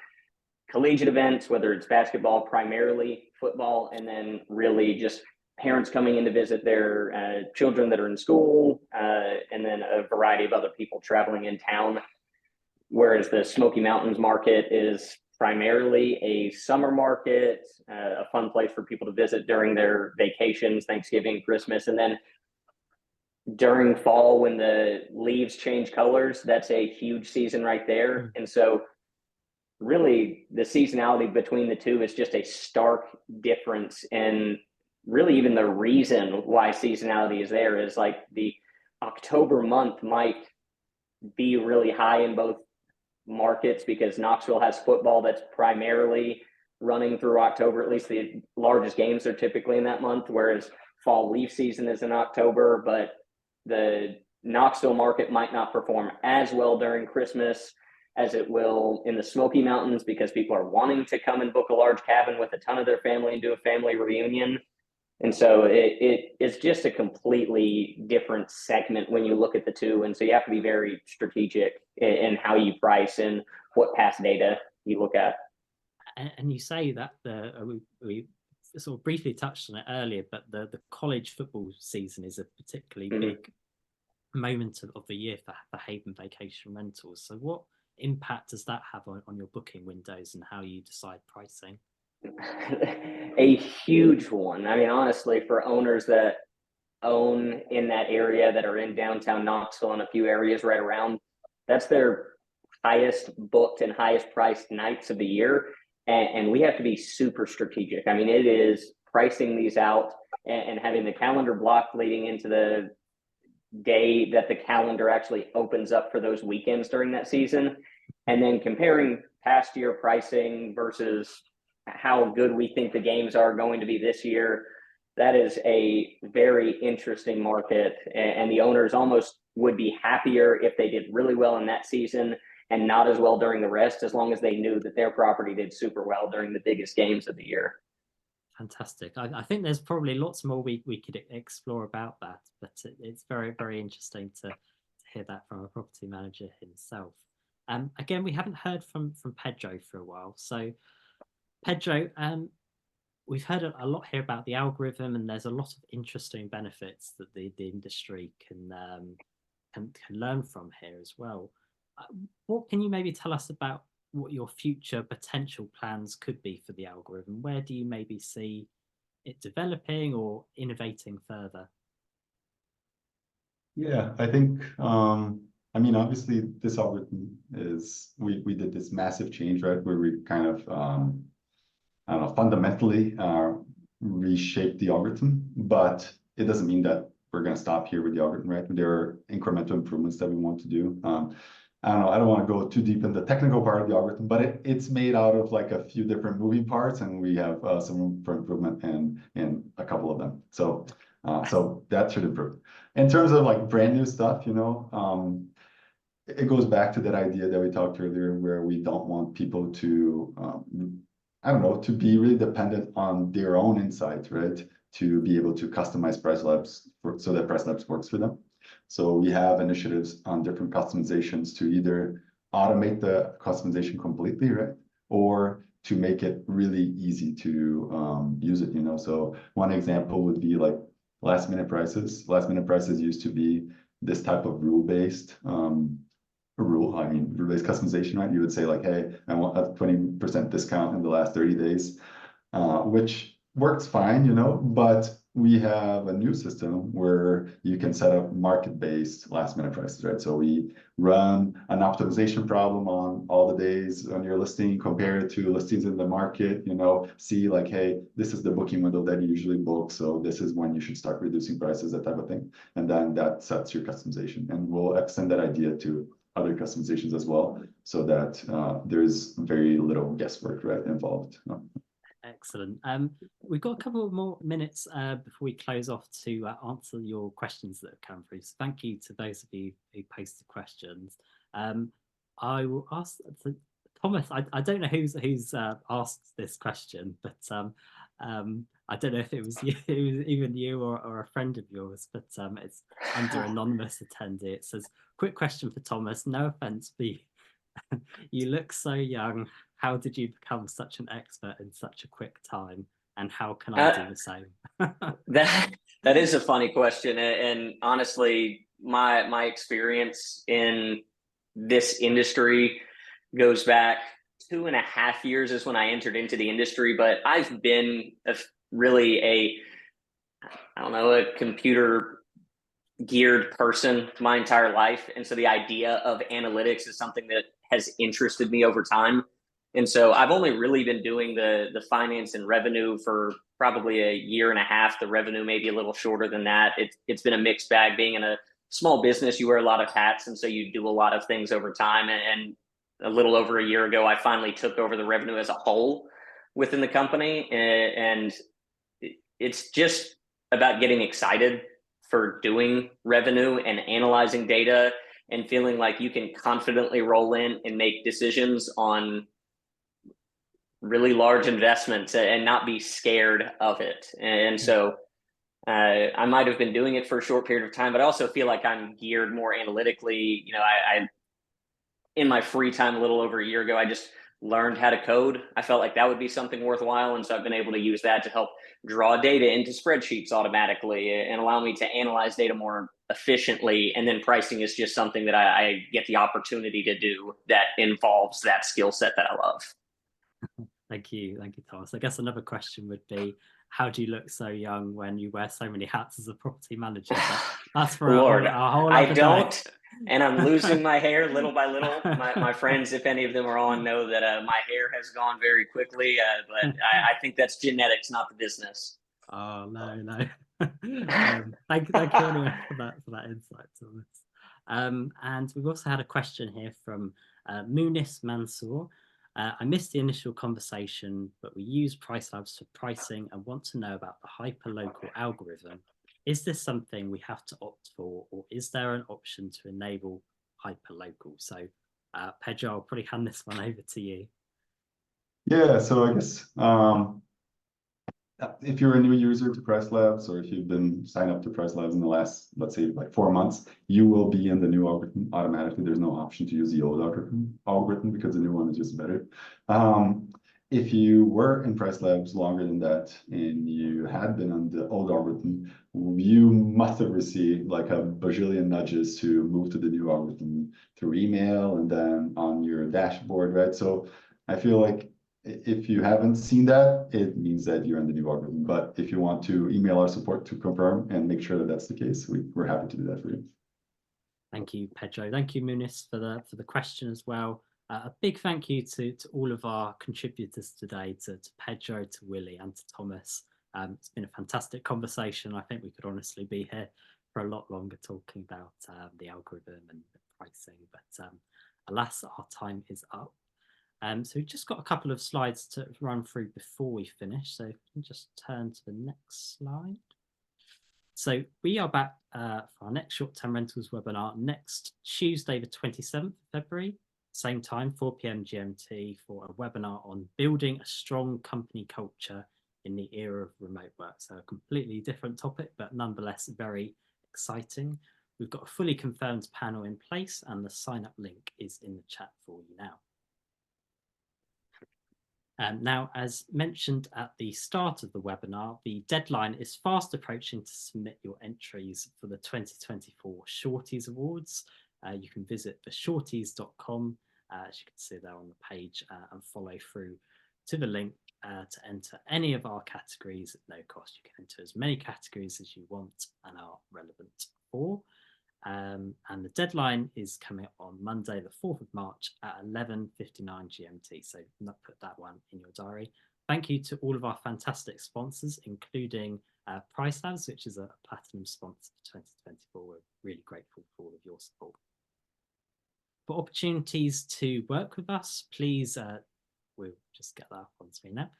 collegiate events, whether it's basketball, primarily football, and then really just parents coming in to visit their children that are in school, and then a variety of other people traveling in town. Whereas the Smoky Mountains market is primarily a summer market, a fun place for people to visit during their vacations, Thanksgiving, Christmas, and then during fall when the leaves change colors, that's a huge season right there. And so really the seasonality between the two is just a stark difference. And really even the reason why seasonality is there is like the October month might be really high in both markets because Knoxville has football that's primarily running through October. At least the largest games are typically in that month, whereas fall leaf season is in October. But the Knoxville market might not perform as well during Christmas as it will in the Smoky Mountains because people are wanting to come and book a large cabin with a ton of their family and do a family reunion. And so it is just a completely different segment when you look at the two. And so you have to be very strategic in how you price and what past data you look at. And you say that we sort of briefly touched on it earlier, but the college football season is a particularly moment of the year for Haven Vacation Rentals. So what impact does that have on your booking windows and how you decide pricing? A huge one. I mean, honestly, for owners that own in that area, that are in downtown Knoxville and a few areas right around, that's their highest booked and highest priced nights of the year. And we have to be super strategic. I mean, it is pricing these out and having the calendar blocked leading into the day that the calendar actually opens up for those weekends during that season. And then comparing past year pricing versus how good we think the games are going to be this year. That is a very interesting market, and the owners almost would be happier if they did really well in that season and not as well during the rest, as long as they knew that their property did super well during the biggest games of the year. Fantastic. I think there's probably lots more we could explore about that, but it's very, very interesting to hear that from a property manager himself. Again, we haven't heard from Pedro for a while. So Pedro, we've heard a lot here about the algorithm, and there's a lot of interesting benefits that the industry can learn from here as well. What can you maybe tell us about what your future potential plans could be for the algorithm? Where do you maybe see it developing or innovating further? Yeah, I think, I mean, obviously this algorithm is, we did this massive change, right? Where we kind of, I don't know, fundamentally reshape the algorithm, but it doesn't mean that we're going to stop here with the algorithm, right? There are incremental improvements that we want to do. I don't know, I don't want to go too deep in the technical part of the algorithm, but it's made out of like a few different moving parts, and we have some room for improvement in a couple of them. So that should improve. In terms of like brand new stuff, you know, it goes back to that idea that we talked earlier, where we don't want people to, I don't know, to be really dependent on their own insights, right? To be able to customize PriceLabs so that PriceLabs works for them. So we have initiatives on different customizations to either automate the customization completely, right? Or to make it really easy to use it, you know? So one example would be like last minute prices. Last minute prices used to be this type of rule-based rule-based customization, right? You would say like, hey, I want a 20% discount in the last 30 days, which works fine, you know, but we have a new system where you can set up market-based last minute prices, right? So we run an optimization problem on all the days on your listing, compare it to listings in the market, you know, see like, hey, this is the booking window that you usually book, so this is when you should start reducing prices, that type of thing. And then that sets your customization, and we'll extend that idea to other customizations as well, so that there's very little guesswork, right, involved. Excellent. We've got a couple more minutes before we close off to answer your questions that have come through. So thank you to those of you who posted questions. I will ask Thomas. I don't know who's asked this question, but I don't know if it was you, even you or a friend of yours, but it's under anonymous attendee. It says, "Quick question for Thomas. No offense, but you look so young. How did you become such an expert in such a quick time? And how can I do the same?" That is a funny question, and honestly, my experience in this industry goes back 2.5 years is when I entered into the industry. But I've been really a computer geared person my entire life, and so the idea of analytics is something that has interested me over time. And so I've only really been doing the finance and revenue for probably 1.5 years. The revenue maybe a little shorter than that. It's been a mixed bag. Being in a small business, you wear a lot of hats, and so you do a lot of things over time. And a little over 1 year ago, I finally took over the revenue as a whole within the company. And it's just about getting excited for doing revenue and analyzing data and feeling like you can confidently roll in and make decisions on really large investments and not be scared of it. And so I might have been doing it for a short period of time, but I also feel like I'm geared more analytically. You know, I in my free time a little over 1 year ago, I just learned how to code, I felt like that would be something worthwhile. And so I've been able to use that to help draw data into spreadsheets automatically and allow me to analyze data more efficiently. And then pricing is just something that I get the opportunity to do that involves that skill set that I love. Thank you, Thomas. I guess another question would be, how do you look so young when you wear so many hats as a property manager? But that's for Lord, a whole I other don't. day. And I'm losing my hair little by little. My friends, if any of them are on, know that my hair has gone very quickly, but I think that's genetics, not the business. Oh, no. Thank you anyway for that insight, Thomas. And we've also had a question here from Munis Mansour. I missed the initial conversation, but we use PriceLabs for pricing and want to know about the hyperlocal algorithm. Is this something we have to opt for, or is there an option to enable hyperlocal? So, Pedro, I'll probably hand this one over to you. Yeah, so I guess if you're a new user to PriceLabs, or if you've been signed up to PriceLabs in the last, let's say, like 4 months, you will be in the new algorithm automatically. There's no option to use the old algorithm because the new one is just better. If you were in PriceLabs longer than that and you had been on the old algorithm, you must have received like a bajillion nudges to move to the new algorithm through email and then on your dashboard, right? So I feel like if you haven't seen that, it means that you're in the new algorithm. But if you want to email our support to confirm and make sure that that's the case, we're happy to do that for you. Thank you, Pedro. Thank you, Munis, for the question as well. A big thank you to all of our contributors today, to Pedro, to Willie, and to Thomas. It's been a fantastic conversation. I think we could honestly be here for a lot longer talking about the algorithm and the pricing, but alas, our time is up. So we've just got a couple of slides to run through before we finish. So if we can just turn to the next slide. So we are back for our next short-term rentals webinar next Tuesday, the 27th of February. Same time, 4 p.m. GMT, for a webinar on building a strong company culture in the era of remote work. So a completely different topic, but nonetheless very exciting. We've got a fully confirmed panel in place and the sign-up link is in the chat for you now. Now, as mentioned at the start of the webinar, the deadline is fast approaching to submit your entries for the 2024 Shorties Awards. You can visit theshorties.com, as you can see there on the page, and follow through to the link to enter any of our categories at no cost. You can enter as many categories as you want and are relevant for. And the deadline is coming up on Monday, the 4th of March at 11:59 GMT. So put that one in your diary. Thank you to all of our fantastic sponsors, including PriceLabs, which is a platinum sponsor for 2024. We're really grateful for all of your support. For opportunities to work with us, please, we'll just get that up on screen now.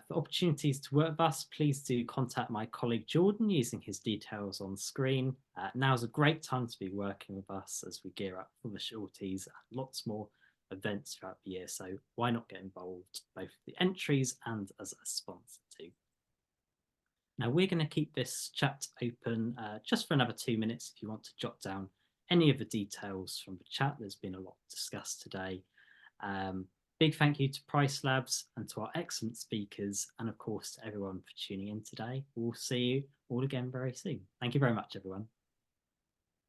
For opportunities to work with us, please do contact my colleague Jordan using his details on screen. Now's a great time to be working with us as we gear up for the Shorties and lots more events throughout the year. So why not get involved both with the entries and as a sponsor too. Now we're going to keep this chat open just for another 2 minutes if you want to jot down any of the details from the chat. There's been a lot discussed today. Big thank you to PriceLabs and to our excellent speakers, and of course to everyone for tuning in today. We'll see you all again very soon. Thank you very much, everyone.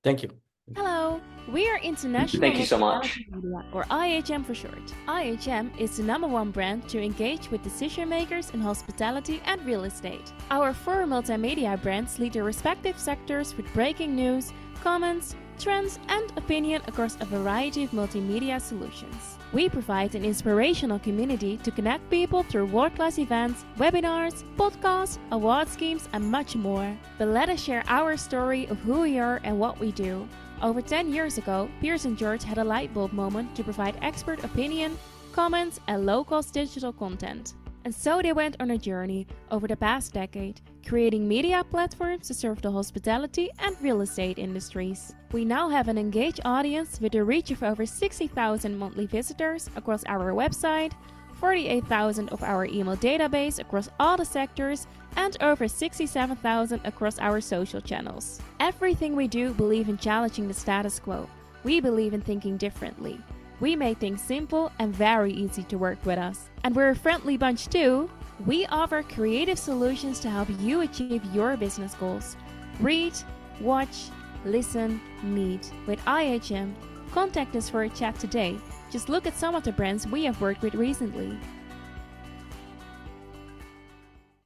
Thank you. Hello, we are International Thank you so much. Hospitality Media, or IHM for short. IHM is the #1 brand to engage with decision makers in hospitality and real estate. Our 4 multimedia brands lead their respective sectors with breaking news, comments, trends, and opinion across a variety of multimedia solutions. We provide an inspirational community to connect people through world-class events, webinars, podcasts, award schemes, and much more. But let us share our story of who we are and what we do. Over 10 years ago, Piers & George had a light bulb moment to provide expert opinion, comments, and low-cost digital content. And so they went on a journey over the past decade, creating media platforms to serve the hospitality and real estate industries. We now have an engaged audience with a reach of over 60,000 monthly visitors across our website, 48,000 of our email database across all the sectors, and over 67,000 across our social channels. Everything we do believe in challenging the status quo. We believe in thinking differently. We make things simple and very easy to work with us. And we're a friendly bunch too. We offer creative solutions to help you achieve your business goals. Read, watch, listen, meet with IHM. Contact us for a chat today. Just look at some of the brands we have worked with recently.